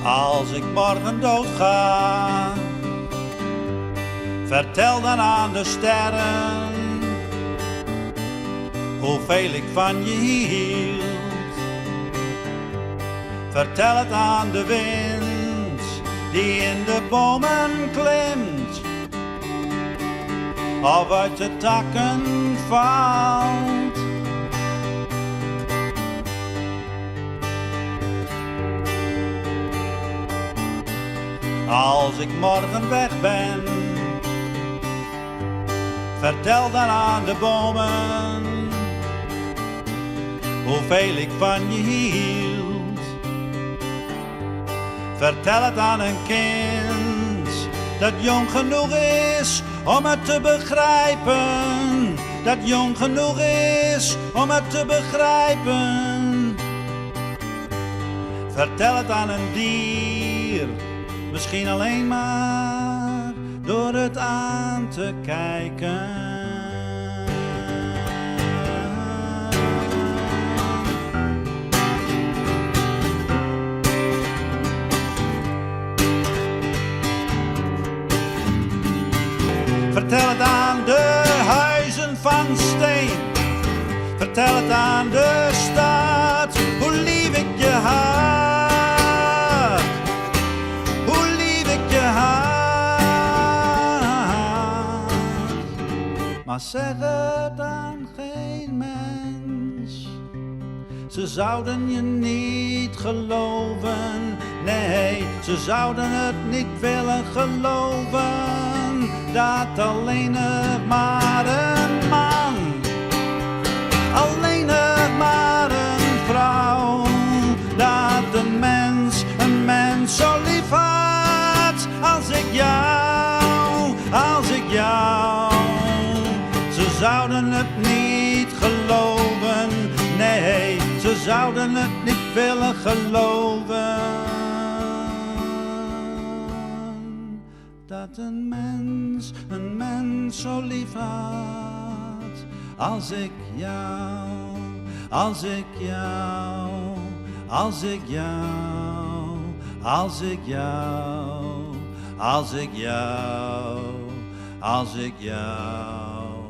Als ik morgen doodga, vertel dan aan de sterren hoeveel ik van je hield. Vertel het aan de wind die in de bomen klimt of uit de takken valt. Als ik morgen weg ben, vertel dan aan de bomen hoeveel ik van je hield. Vertel het aan een kind dat jong genoeg is om het te begrijpen. Dat jong genoeg is om het te begrijpen. Vertel het aan een dier, misschien alleen maar door het aan te kijken. Vertel het aan de huizen van steen. Vertel het aan de stad, hoe lief ik je had. Hoe lief ik je had. Maar zeg het aan geen mens. Ze zouden je niet geloven. Nee, ze zouden het niet willen geloven. Dat alleen nog maar een man, alleen nog maar een vrouw, dat een mens zo lief had als ik jou, als ik jou. Ze zouden het niet geloven, nee, ze zouden het niet willen geloven. Dat een mens zo lief had als ik jou, als ik jou, als ik jou, als ik jou, als ik jou, als ik jou,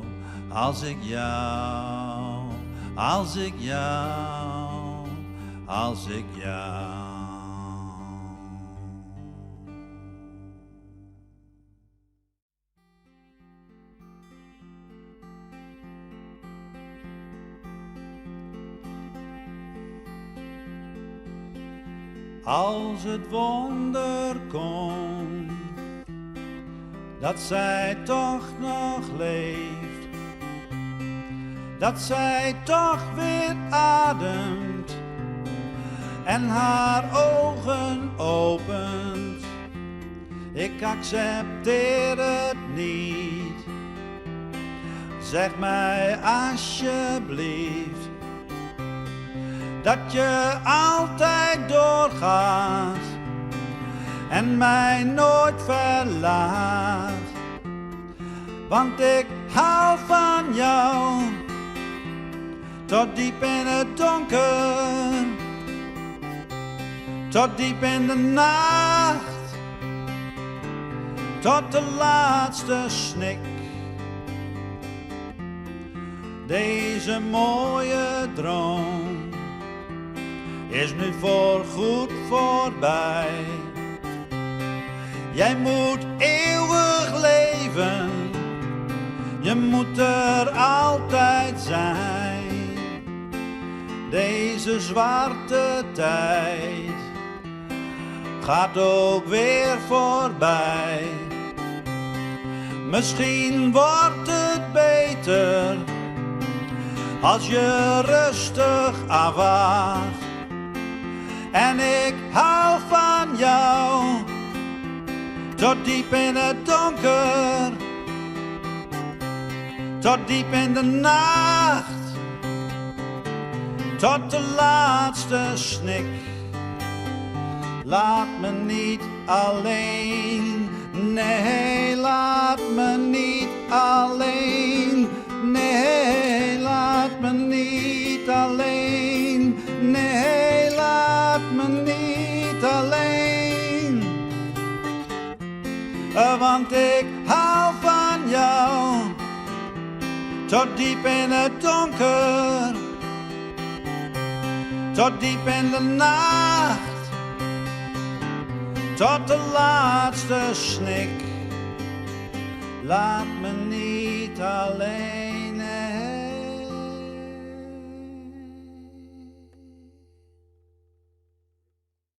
als ik jou, als ik jou, als ik jou. Als het wonder komt dat zij toch nog leeft, dat zij toch weer ademt en haar ogen opent. Ik accepteer het niet, zeg mij alsjeblieft dat je altijd doorgaat en mij nooit verlaat. Want ik hou van jou tot diep in het donker, tot diep in de nacht, tot de laatste snik. Deze mooie droom is nu voorgoed voorbij. Jij moet eeuwig leven, je moet er altijd zijn. Deze zwarte tijd gaat ook weer voorbij. Misschien wordt het beter als je rustig afwacht. En ik hou van jou tot diep in het donker, tot diep in de nacht, tot de laatste snik. Laat me niet alleen, nee, laat me niet alleen, nee, laat me niet alleen, nee, laat me niet alleen. tot diep in het donker, tot diep in de nacht, tot de laatste snik. Laat me niet alleen.